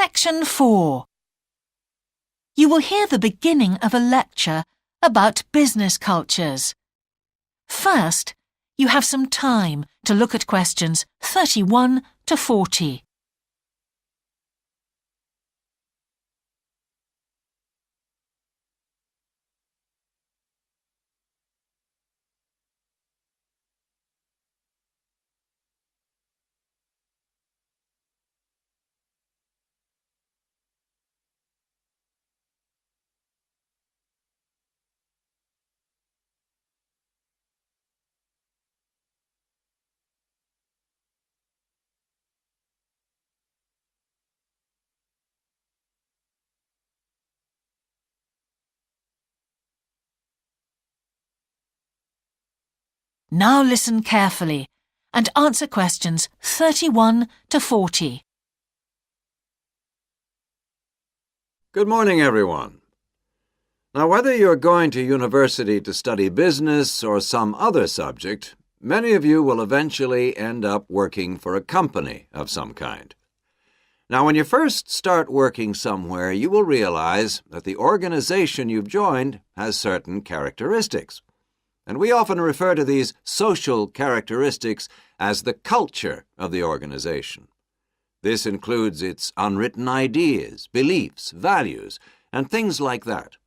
Section 4. You will hear the beginning of a lecture about business cultures. First, you have some time to look at questions 31 to 40. Now listen carefully and answer questions 31 to 40. Good morning, everyone. Now, whether you're going to university to study business or some other subject, many of you will eventually end up working for a company of some kind. Now, when you first start working somewhere, you will realize that the organization you've joined has certain characteristics. And we often refer to these social characteristics as the culture of the organization. This includes its unwritten ideas, beliefs, values, and things like that.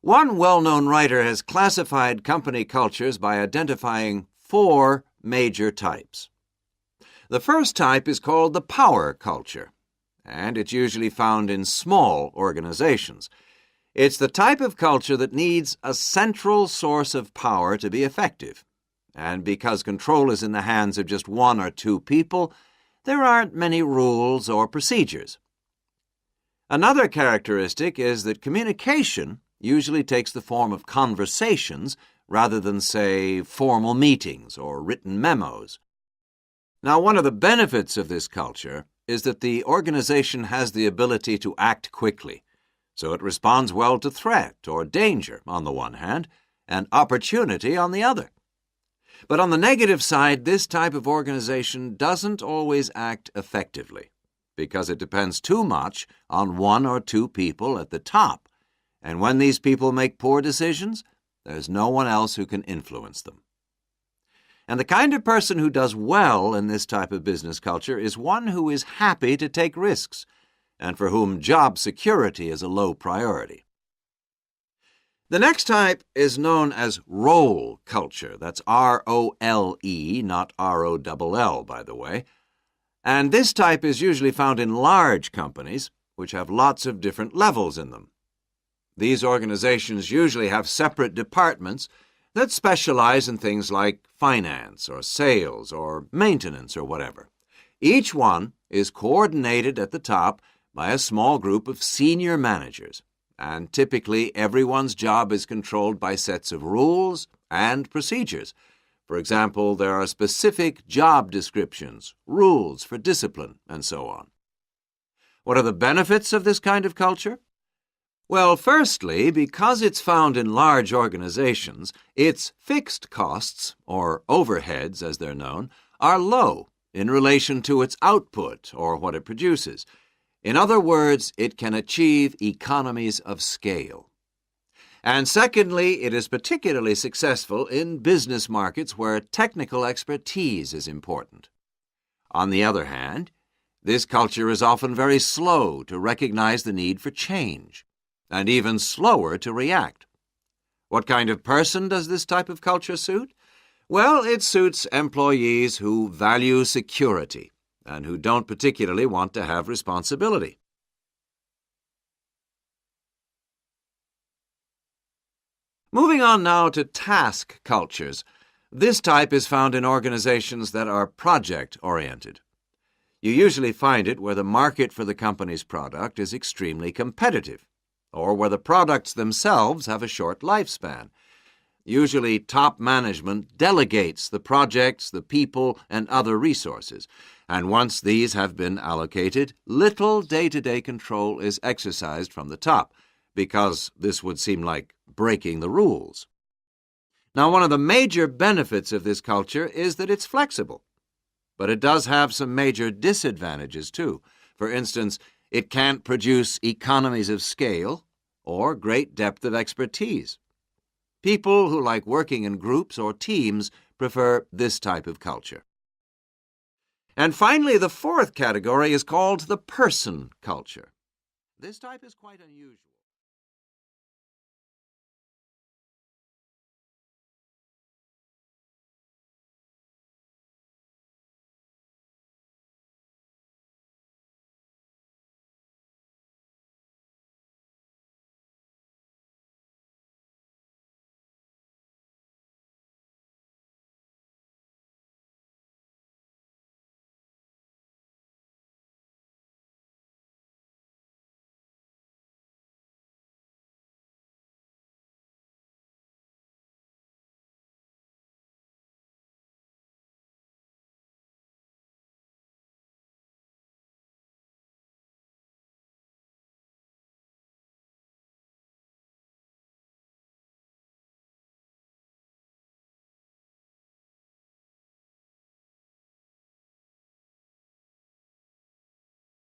One well-known writer has classified company cultures by identifying 4 major types. The first type is called the power culture, and it's usually found in small organizations. It's the type of culture that needs a central source of power to be effective. And because control is in the hands of just 1 or 2 people, there aren't many rules or procedures. Another characteristic is that communication usually takes the form of conversations rather than, say, formal meetings or written memos. Now, one of the benefits of this culture is that the organization has the ability to act quickly. So it responds well to threat or danger on the one hand, and opportunity on the other. But on the negative side, this type of organization doesn't always act effectively because it depends too much on 1 or 2 people at the top. And when these people make poor decisions, there's no one else who can influence them. And the kind of person who does well in this type of business culture is one who is happy to take risks, and for whom job security is a low priority. The next type is known as role culture. That's R-O-L-E, not R-O-L-L, by the way. And this type is usually found in large companies, which have lots of different levels in them. These organizations usually have separate departments that specialize in things like finance or sales or maintenance or whatever. Each one is coordinated at the top by a small group of senior managers, and typically everyone's job is controlled by sets of rules and procedures. For example, there are specific job descriptions, rules for discipline, and so on. What are the benefits of this kind of culture? Well, firstly, because it's found in large organizations, its fixed costs, or overheads as they're known, are low in relation to its output or what it produces. In other words, it can achieve economies of scale. And secondly, it is particularly successful in business markets where technical expertise is important. On the other hand, this culture is often very slow to recognize the need for change, and even slower to react. What kind of person does this type of culture suit? Well, it suits employees who value security and who don't particularly want to have responsibility. Moving on now to task cultures. This type is found in organizations that are project-oriented. You usually find it where the market for the company's product is extremely competitive, or where the products themselves have a short lifespan. Usually, top management delegates the projects, the people, and other resources, and once these have been allocated, little day-to-day control is exercised from the top, because this would seem like breaking the rules. Now, one of the major benefits of this culture is that it's flexible, but it does have some major disadvantages too. For instance, it can't produce economies of scale or great depth of expertise. People who like working in groups or teams prefer this type of culture. And finally, the fourth category is called the person culture. This type is quite unusual.